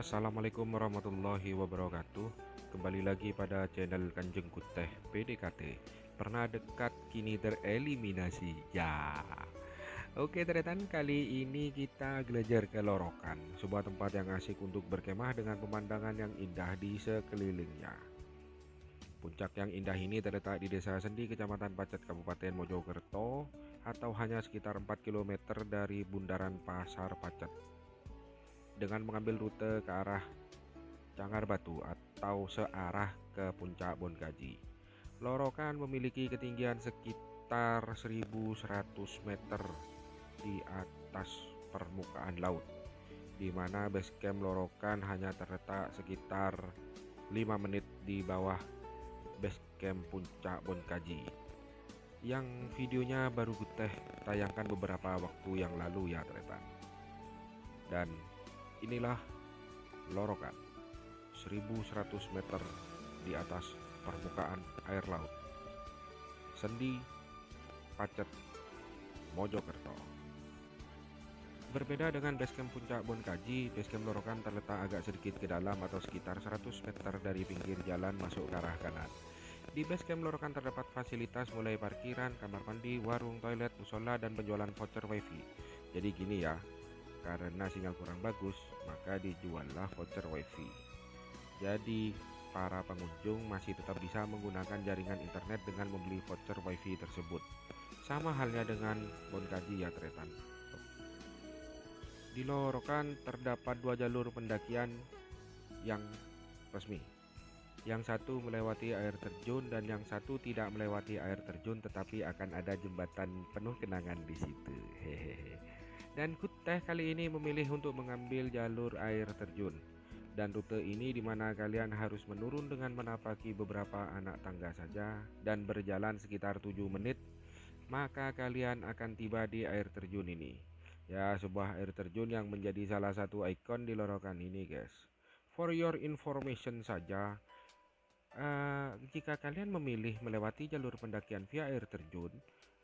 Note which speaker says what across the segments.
Speaker 1: Assalamualaikum warahmatullahi wabarakatuh. Kembali lagi pada channel Kanjeng Kuteh PDKT. Pernah dekat kini tereliminasi. Ya. Oke teretan, kali ini kita gelejar ke Lorokan, sebuah tempat yang asik untuk berkemah dengan pemandangan yang indah di sekelilingnya. Puncak yang indah ini terletak di Desa Sendi, Kecamatan Pacet, Kabupaten Mojokerto, atau hanya sekitar 4 km dari bundaran Pasar Pacet. Dengan mengambil rute ke arah Canggar Batu atau searah ke Puncak Bonkaji, Lorokan memiliki ketinggian sekitar 1100 meter di atas permukaan laut, di mana base camp Lorokan hanya terletak sekitar 5 menit di bawah base camp Puncak Bonkaji, yang videonya baru Kuteh tayangkan beberapa waktu yang lalu ya teman. Dan inilah Lorokan, 1100 meter di atas permukaan air laut, Sendi, Pacet, Mojokerto. Berbeda dengan basecamp Puncak Bonkaji, basecamp Lorokan terletak agak sedikit ke dalam atau sekitar 100 meter dari pinggir jalan masuk ke arah kanan. Di basecamp Lorokan terdapat fasilitas mulai parkiran, kamar mandi, warung, toilet, musola, dan penjualan voucher wifi. Jadi gini ya, karena sinyal kurang bagus, maka dijuallah voucher wifi. Jadi para pengunjung masih tetap bisa menggunakan jaringan internet dengan membeli voucher wifi tersebut. Sama halnya dengan Bonkaji ya tretan. Di Lorokan terdapat dua jalur pendakian yang resmi. Yang satu melewati air terjun dan yang satu tidak melewati air terjun, tetapi akan ada jembatan penuh kenangan di situ. Hehehe. Dan Kuteh kali ini memilih untuk mengambil jalur air terjun. Dan rute ini dimana kalian harus menurun dengan menapaki beberapa anak tangga saja dan berjalan sekitar 7 menit, maka kalian akan tiba di air terjun ini. Ya, sebuah air terjun yang menjadi salah satu ikon di Lorokan ini guys. For your information saja, jika kalian memilih melewati jalur pendakian via air terjun,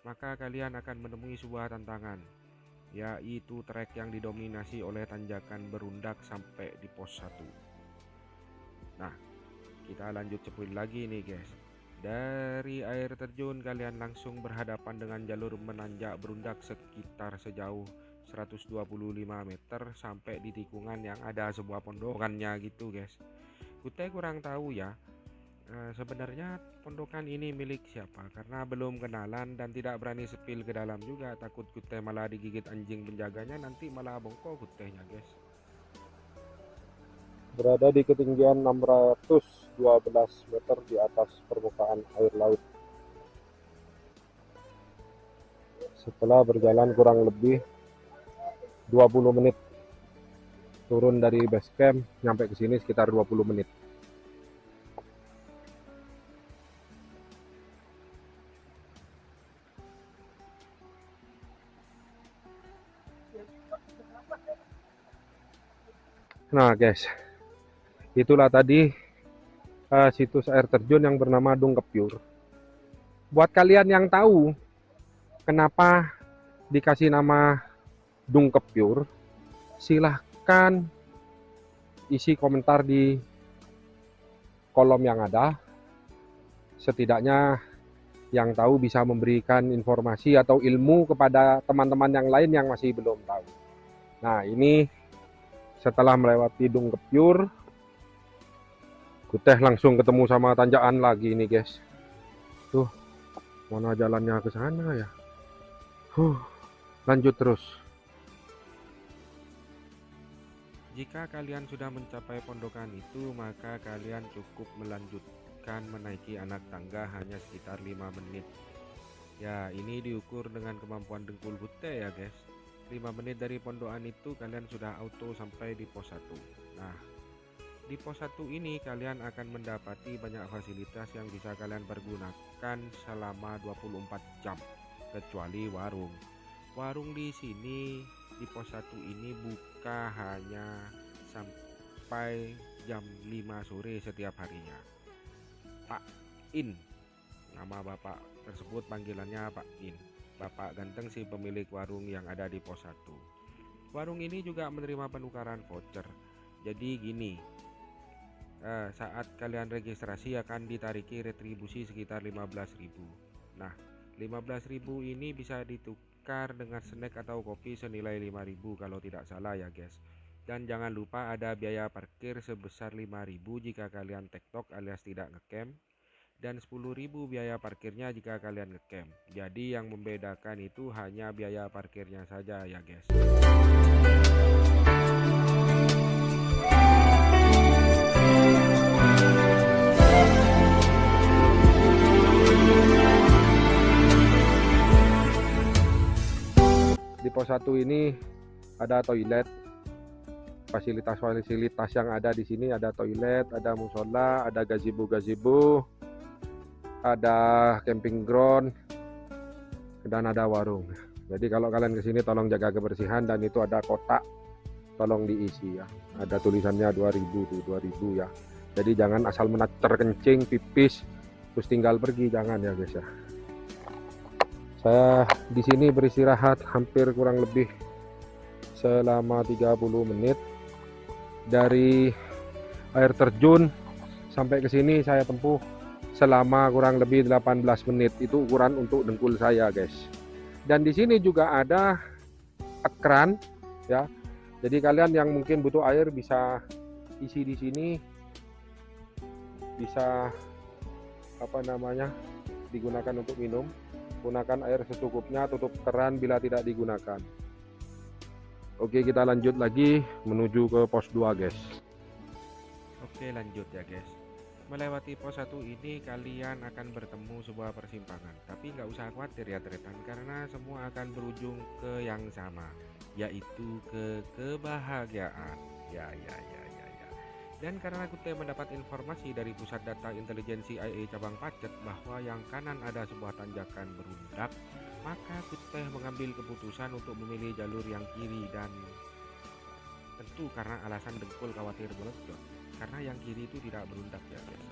Speaker 1: maka kalian akan menemui sebuah tantangan, yaitu trek yang didominasi oleh tanjakan berundak sampai di pos 1. Nah, kita lanjut cepet lagi nih guys. Dari air terjun kalian langsung berhadapan dengan jalur menanjak berundak sekitar sejauh 125 meter sampai di tikungan yang ada sebuah pondokannya gitu guys. Kute kurang tahu ya, sebenarnya pondokan ini milik siapa, karena belum kenalan dan tidak berani sepil ke dalam juga, takut Kute malah digigit anjing penjaganya, nanti malah bongkok Kutehnya guys.
Speaker 2: Berada di ketinggian 612 meter di atas permukaan air laut. Setelah berjalan kurang lebih 20 menit turun dari base camp, nyampe ke sini sekitar 20 menit. Nah guys, itulah tadi situs air terjun yang bernama Dungkepiur. Buat kalian yang tahu kenapa dikasih nama Dungkepiur, silahkan isi komentar di kolom yang ada. Setidaknya yang tahu bisa memberikan informasi atau ilmu kepada teman-teman yang lain yang masih belum tahu. Nah, ini setelah melewati Dungkepiur, Kuteh langsung ketemu sama tanjakan lagi nih guys. Tuh, mana jalannya ke sana ya? Lanjut terus.
Speaker 1: Jika kalian sudah mencapai pondokan itu, maka kalian cukup melanjutkan menaiki anak tangga hanya sekitar 5 menit. Ya, ini diukur dengan kemampuan dengkul Kute ya guys. 5 menit dari pondokan itu kalian sudah auto sampai di pos 1. Nah, di pos 1 ini kalian akan mendapati banyak fasilitas yang bisa kalian pergunakan selama 24 jam, kecuali warung. Warung di sini di pos 1 ini buka hanya sampai jam 5 sore setiap harinya. Pak In, nama bapak tersebut panggilannya Pak In. Bapak ganteng si pemilik warung yang ada di pos 1. Warung ini juga menerima penukaran voucher. Jadi gini, saat kalian registrasi akan ditariki retribusi sekitar 15.000. Nah, 15.000 ini bisa ditukar dengan snack atau kopi senilai 5.000 kalau tidak salah ya guys. Dan jangan lupa ada biaya parkir sebesar 5.000 jika kalian tektok alias tidak ngecamp, dan 10.000 biaya parkirnya jika kalian ngecamp. Jadi yang membedakan itu hanya biaya parkirnya saja ya guys.
Speaker 2: Di pos 1 ini ada toilet. Fasilitas-fasilitas yang ada di sini ada toilet, ada musola, ada gazebo, ada camping ground, dan ada warung. Jadi kalau kalian kesini tolong jaga kebersihan, dan itu ada kotak, tolong diisi ya. Ada tulisannya 2.000 tuh, 2.000 ya. Jadi jangan asal menacer kencing, pipis, terus tinggal pergi, jangan ya guys ya. Saya di sini beristirahat hampir kurang lebih selama 30 menit. Dari air terjun sampai ke sini saya tempuh selama kurang lebih 18 menit. Itu ukuran untuk dengkul saya guys. Dan di sini juga ada keran ya. Jadi kalian yang mungkin butuh air bisa isi di sini, bisa digunakan untuk minum. Gunakan air secukupnya, tutup keran bila tidak digunakan. Oke, kita lanjut lagi menuju ke pos 2 guys.
Speaker 1: Oke, lanjut ya guys. Melewati pos 1 ini kalian akan bertemu sebuah persimpangan. Tapi nggak usah khawatir ya tretan, karena semua akan berujung ke yang sama, yaitu ke kebahagiaan. Ya. Dan karena Kute mendapat informasi dari Pusat Data Intelijen CIA Cabang Pacet bahwa yang kanan ada sebuah tanjakan berundak, maka Kute mengambil keputusan untuk memilih jalur yang kiri, dan tentu karena alasan dengkul khawatir meledak, karena yang kiri itu tidak berundak ya guys.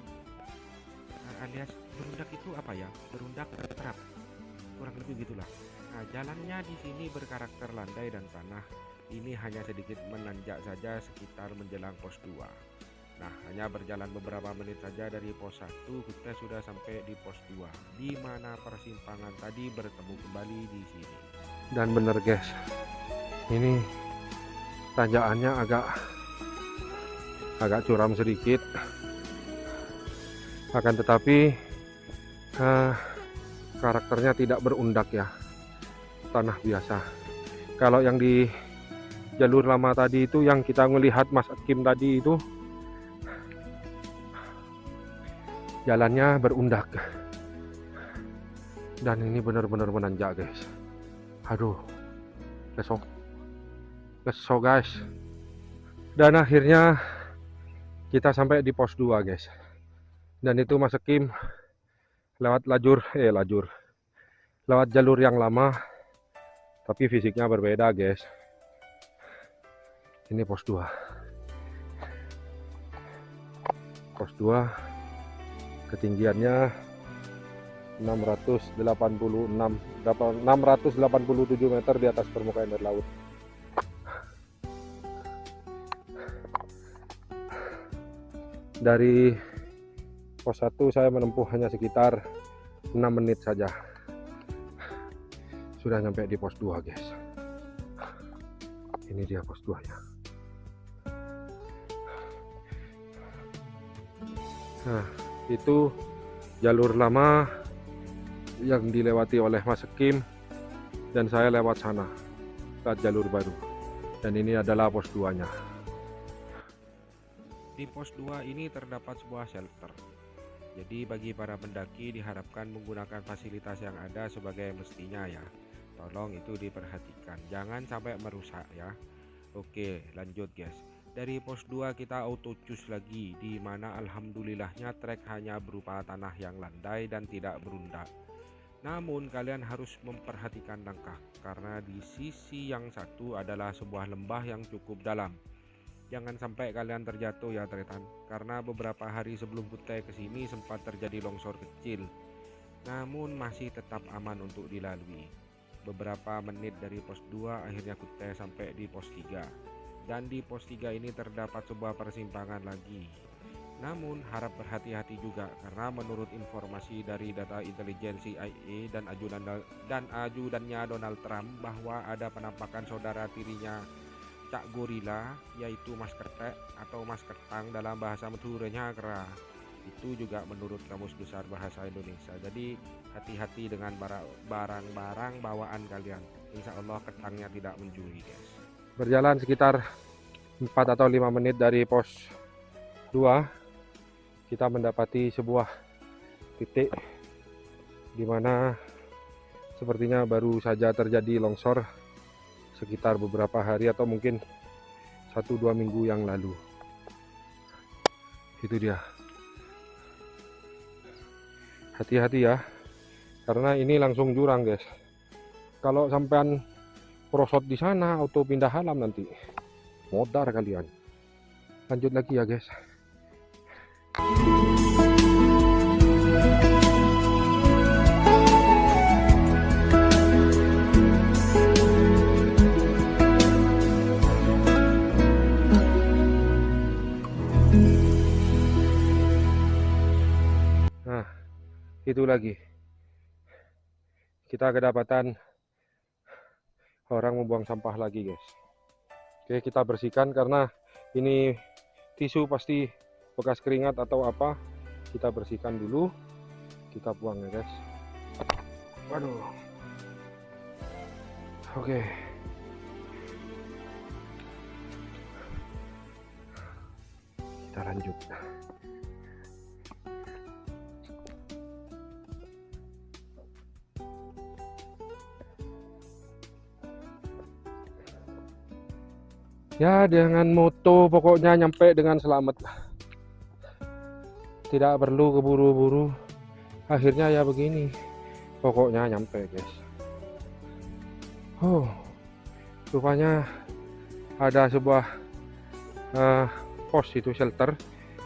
Speaker 1: Alias berundak itu apa ya? Berundak terap, kurang lebih gitulah. Nah, jalannya di sini berkarakter landai dan tanah. Ini hanya sedikit menanjak saja sekitar menjelang pos 2. Nah, hanya berjalan beberapa menit saja dari pos 1 kita sudah sampai di pos 2, di mana persimpangan tadi bertemu kembali di sini.
Speaker 2: Dan bener guys, ini tanjakannya agak curam sedikit, akan tetapi karakternya tidak berundak ya, tanah biasa. Kalau yang di jalur lama tadi itu yang kita melihat Mas Akim tadi itu jalannya berundak, dan ini benar-benar menanjak guys. Aduh, kesok guys. Dan akhirnya kita sampai di pos 2 guys. Dan itu Mas Akim lewat lewat jalur yang lama, tapi fisiknya berbeda guys. Ini pos 2. Pos 2 ketinggiannya 687 meter di atas permukaan air laut. Dari pos 1 saya menempuh hanya sekitar 6 menit saja. Sudah sampai di pos 2 guys. Ini dia pos 2 ya. Nah, itu jalur lama yang dilewati oleh Mas Akim, dan saya lewat sana ke jalur baru. Dan ini adalah pos 2-nya.
Speaker 1: Di pos 2 ini terdapat sebuah shelter. Jadi bagi para pendaki diharapkan menggunakan fasilitas yang ada sebagai mestinya ya. Tolong itu diperhatikan, jangan sampai merusak ya. Oke, lanjut guys. Dari pos 2 kita auto cus lagi, di mana alhamdulillahnya trek hanya berupa tanah yang landai dan tidak berundak. Namun kalian harus memperhatikan langkah, karena di sisi yang satu adalah sebuah lembah yang cukup dalam. Jangan sampai kalian terjatuh ya tretan, karena beberapa hari sebelum Kute kesini sempat terjadi longsor kecil, namun masih tetap aman untuk dilalui. Beberapa menit dari pos 2 akhirnya Kute sampai di pos 3. dan di pos 3 ini terdapat sebuah persimpangan lagi. Namun harap berhati-hati juga karena menurut informasi dari data intelijen CIA dan ajudannya Donald Trump bahwa ada penampakan saudara tirinya Cak Gorila, yaitu Mas Ketek atau Mas Ketang dalam bahasa Maduranya kera. Itu juga menurut Kamus Besar Bahasa Indonesia. Jadi hati-hati dengan barang-barang bawaan kalian. Insya Allah ketangnya tidak mencuri, guys.
Speaker 2: Berjalan sekitar 4 atau 5 menit dari pos 2, kita mendapati sebuah titik di mana sepertinya baru saja terjadi longsor sekitar beberapa hari atau mungkin 1-2 minggu yang lalu. Itu dia. Hati-hati ya, karena ini langsung jurang, guys. Kalau sampean prosot di sana, auto pindah halam nanti. Modar kalian. Lanjut lagi ya, guys. Nah, itu lagi. Kita kedapatan orang membuang sampah lagi, guys. Oke, kita bersihkan karena ini tisu pasti bekas keringat atau apa. Kita bersihkan dulu, kita buang ya, guys. Waduh. Oke. Kita lanjut. Ya, dengan moto pokoknya nyampe dengan selamat. Tidak perlu keburu-buru. Akhirnya ya begini. Pokoknya nyampe, guys. Oh, rupanya ada sebuah pos itu, shelter.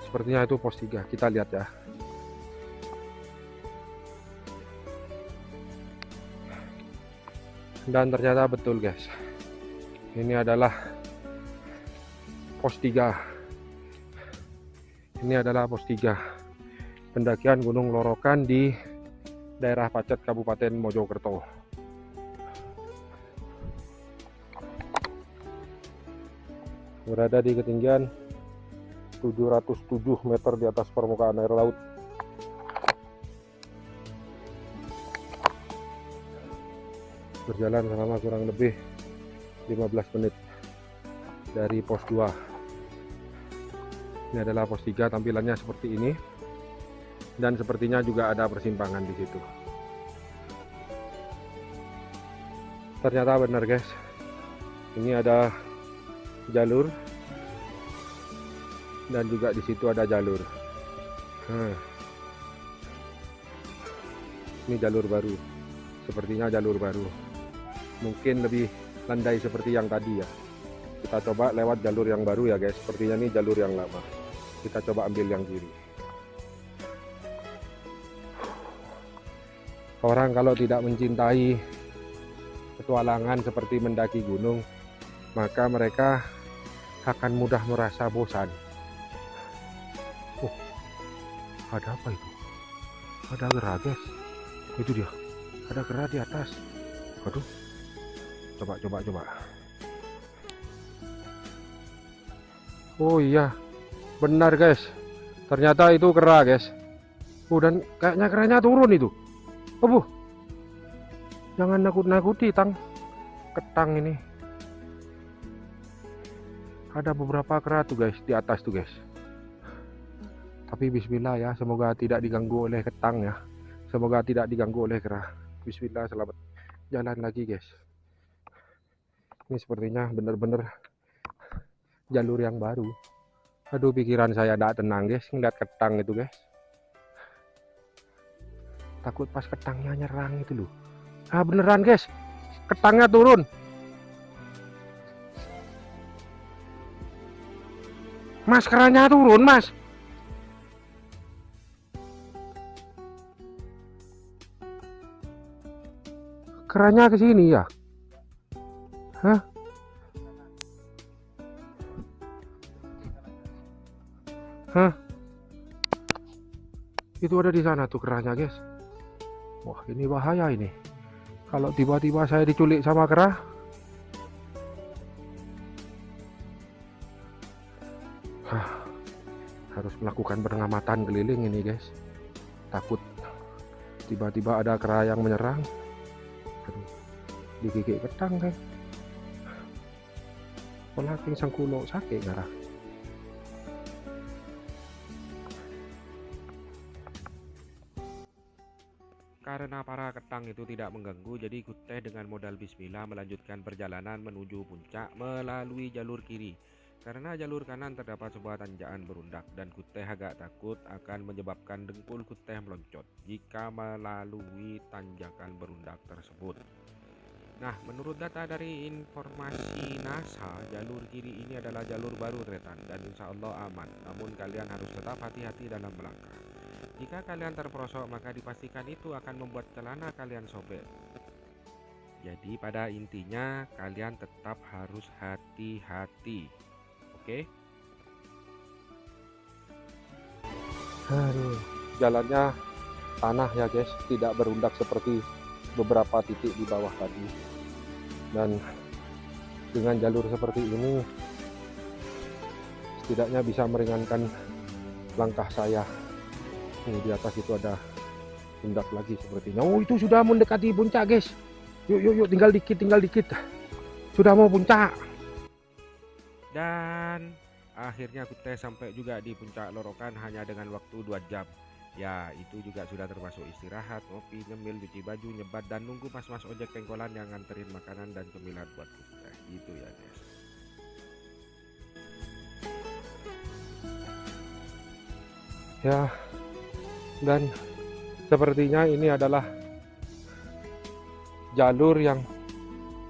Speaker 2: Sepertinya itu pos 3. Kita lihat ya. Dan ternyata betul, guys. Ini adalah pos 3. Ini adalah pos 3 pendakian Gunung Lorokan di daerah Pacet, Kabupaten Mojokerto. Berada di ketinggian 707 meter di atas permukaan air laut. Berjalan selama kurang lebih 15 menit dari pos 2. Ini adalah pos 3, tampilannya seperti ini. Dan sepertinya juga ada persimpangan di situ. Ternyata benar, guys. Ini ada jalur. Dan juga di situ ada jalur. Ini jalur baru. Sepertinya jalur baru. Mungkin lebih landai seperti yang tadi ya. Kita coba lewat jalur yang baru ya, guys. Sepertinya ini jalur yang lama. Kita coba ambil yang kiri. Orang kalau tidak mencintai petualangan seperti mendaki gunung, maka mereka akan mudah merasa bosan. Oh, ada apa itu? Ada gerah, guys. Itu dia. Ada gerah di atas. Aduh. Coba. Oh iya. Benar, guys. Ternyata itu kera, guys. Dan kayaknya keranya turun itu. Jangan nakut-nakuti, ketang ini. Ada beberapa kera tuh, guys, di atas tuh, guys. Tapi bismillah ya, semoga tidak diganggu oleh ketang ya. Semoga tidak diganggu oleh kera. Bismillah, selamat jalan lagi, guys. Ini sepertinya benar-benar jalur yang baru. Aduh, pikiran saya tidak tenang, guys, ngeliat ketang itu, guys. Takut pas ketangnya nyerang itu loh. Beneran, guys, ketangnya turun. Mas, keranya turun, Mas. Keranya ke sini ya. Hah? Itu ada di sana tuh kerahnya, guys. Wah, ini bahaya ini. Kalau tiba-tiba saya diculik sama kerah, harus melakukan pengamatan keliling ini, guys. Takut tiba-tiba ada kera yang menyerang. Aduh, digigit ketang kan. Polaking sangkulo sakit ngarah.
Speaker 1: Karena para ketang itu tidak mengganggu, jadi Kuteh dengan modal bismillah melanjutkan perjalanan menuju puncak melalui jalur kiri. Karena jalur kanan terdapat sebuah tanjakan berundak dan Kuteh agak takut akan menyebabkan dengkul Kuteh melonjot jika melalui tanjakan berundak tersebut. Nah, menurut data dari informasi NASA, jalur kiri ini adalah jalur baru Tretan dan insya Allah aman. Namun kalian harus tetap hati-hati dalam melangkah. Jika kalian terperosok, maka dipastikan itu akan membuat celana kalian sobek. Jadi pada intinya kalian tetap harus hati-hati. Oke?
Speaker 2: Aduh, jalannya tanah ya, guys, tidak berundak seperti beberapa titik di bawah tadi. Dan dengan jalur seperti ini setidaknya bisa meringankan langkah saya. Ini di atas itu ada pundak lagi sepertinya. Oh, itu sudah mendekati puncak, guys. Yuk, tinggal dikit. Sudah mau puncak.
Speaker 1: Dan akhirnya Kuteh sampai juga di puncak Lorokan hanya dengan waktu 2 jam. Ya, itu juga sudah termasuk istirahat, ngopi, nyemil, cuci baju, nyebat, dan nunggu mas-mas ojek pengkolan yang nganterin makanan dan cemilan buat Kuteh. Gitu ya, guys.
Speaker 2: Ya, dan sepertinya ini adalah jalur yang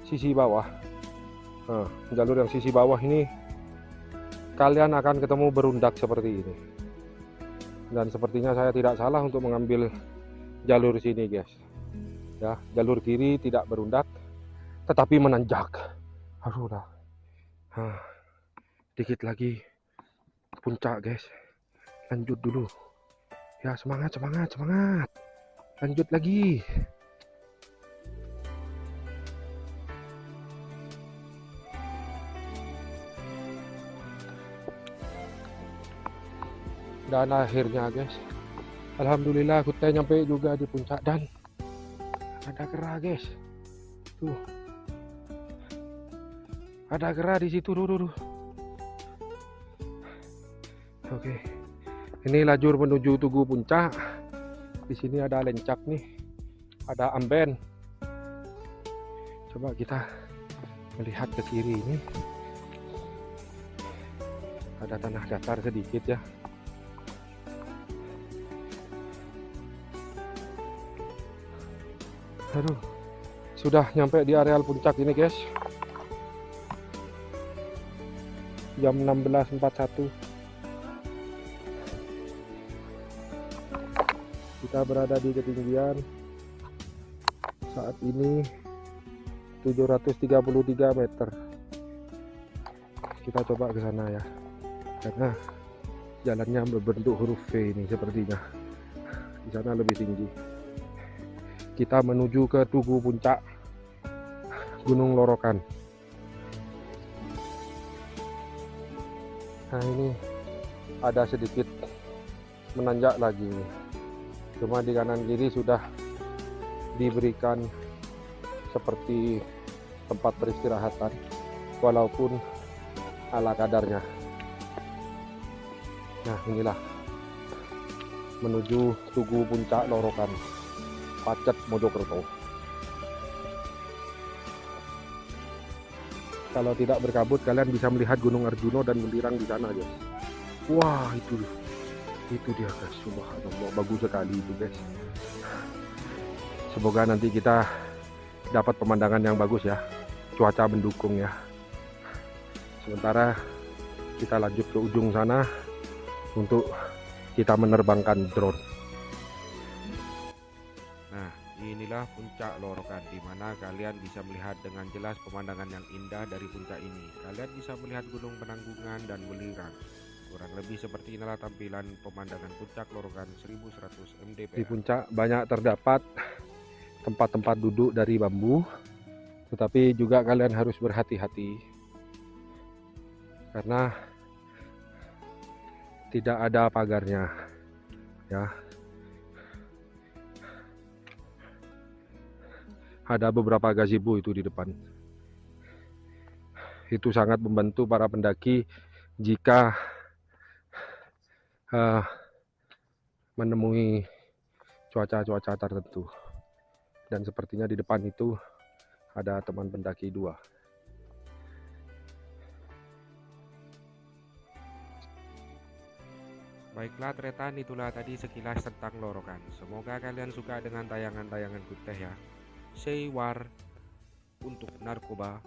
Speaker 2: sisi bawah. Nah, jalur yang sisi bawah ini kalian akan ketemu berundak seperti ini. Dan sepertinya saya tidak salah untuk mengambil jalur sini, guys. Ya, jalur kiri tidak berundak tetapi menanjak. Aduh, udah. Dikit lagi puncak, guys. Lanjut dulu. Ya, semangat. Lanjut lagi. Dan akhirnya, guys, alhamdulillah Kuteh nyampe juga di puncak dan ada kera, guys. Tuh. Ada kera di situ, tuh. Oke. Ini lajur menuju Tugu Puncak. Di sini ada lencak nih. Ada amben. Coba kita melihat ke kiri ini. Ada tanah datar sedikit ya. Aduh, sudah nyampe di areal puncak ini, guys. Jam 16.41. Kita berada di ketinggian saat ini 733 meter. Kita coba ke sana ya. Karena jalannya berbentuk huruf V ini sepertinya. Di sana lebih tinggi. Kita menuju ke Tugu Puncak Gunung Lorokan. Nah, ini ada sedikit menanjak lagi. Cuma di kanan kiri sudah diberikan seperti tempat peristirahatan, walaupun ala kadarnya. Nah, inilah menuju Tugu Puncak Lorokan, Pacet, Mojokerto. Kalau tidak berkabut, kalian bisa melihat Gunung Arjuno dan Welirang di sana, guys. Wah, itu dia, guys. Subhanallah, bagus sekali itu, guys. Semoga nanti kita dapat pemandangan yang bagus ya, cuaca mendukung ya. Sementara kita lanjut ke ujung sana untuk kita menerbangkan drone.
Speaker 1: Nah, inilah puncak Lorokan, di mana kalian bisa melihat dengan jelas pemandangan yang indah dari puncak ini. Kalian bisa melihat Gunung Penanggungan dan Welirang. Kurang lebih seperti inilah tampilan pemandangan puncak Lorokan 1100
Speaker 2: Di
Speaker 1: mdpl.
Speaker 2: puncak banyak terdapat tempat-tempat duduk dari bambu, tetapi juga kalian harus berhati-hati karena tidak ada pagarnya ya. Ada beberapa gazebo itu di depan. Itu sangat membantu para pendaki jika menemui cuaca-cuaca tertentu. Dan sepertinya di depan itu ada teman pendaki 2.
Speaker 1: Baiklah Tretan, itulah tadi sekilas tentang Lorokan. Semoga kalian suka dengan tayangan-tayangan Kuteh ya. Say war untuk narkoba,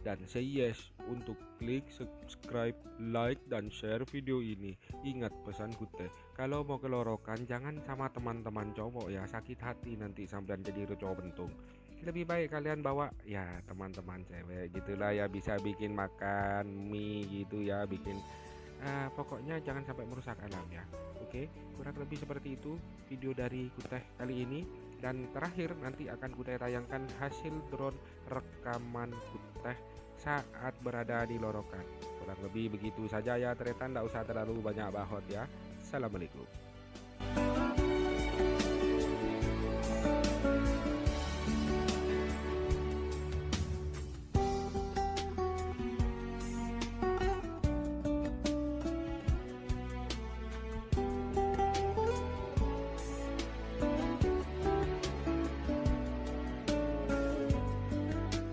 Speaker 1: dan say yes untuk klik subscribe, like, dan share video ini. Ingat pesan Kuteh, kalau mau ke Lorokan jangan sama teman-teman cowok ya, sakit hati nanti sampean jadi cowok bentung. Lebih baik kalian bawa ya teman-teman cewek gitulah ya, bisa bikin makan mie gitu ya, bikin pokoknya jangan sampai merusak alam ya. Oke, kurang lebih seperti itu video dari Kuteh kali ini. Dan terakhir nanti akan Kuteh tayangkan hasil drone rekaman Kuteh saat berada di Lorokan. Kurang lebih begitu saja ya Tretan, tidak usah terlalu banyak bahot ya. Assalamualaikum.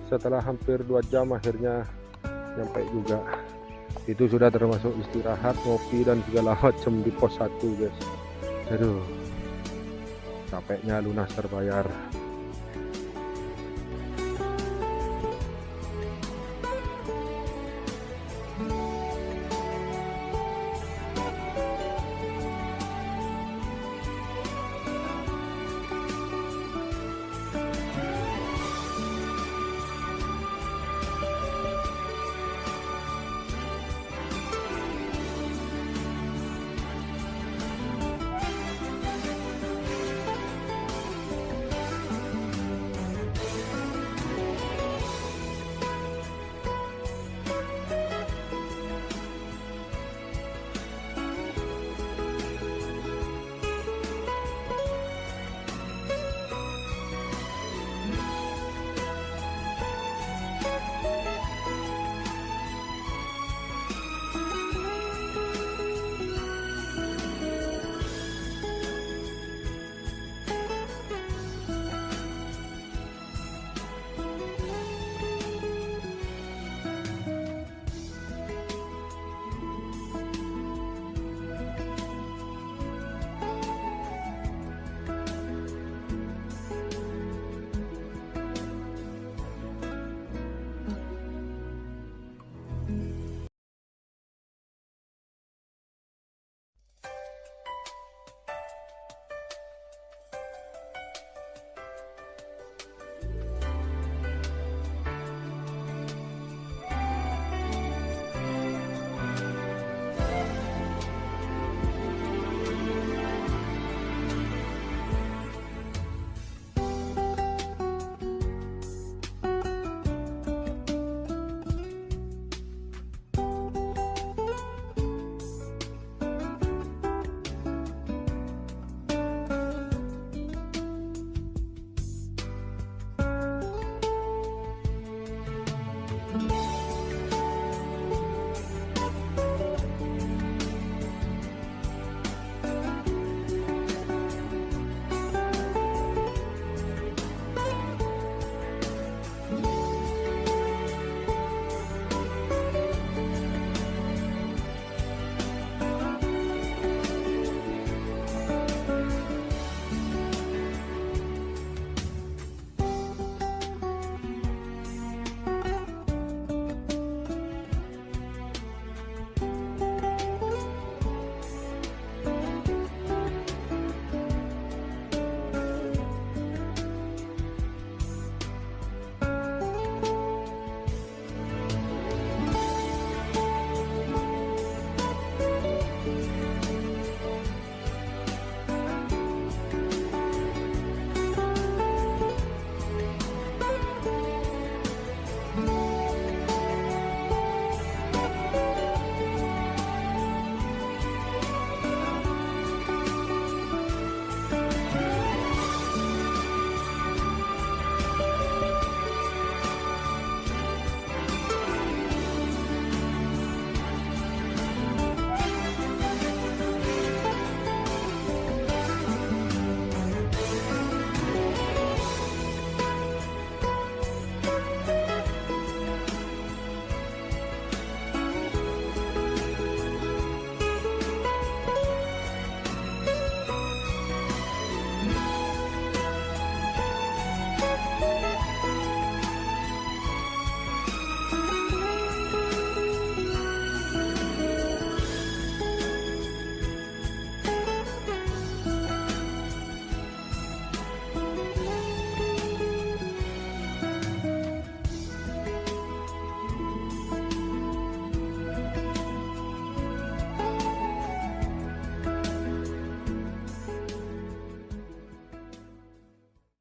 Speaker 2: Setelah hampir 2 jam akhirnya nyampe juga. Itu sudah termasuk istirahat, ngopi, dan segala macam di pos 1 guys. Aduh, capeknya lunas terbayar.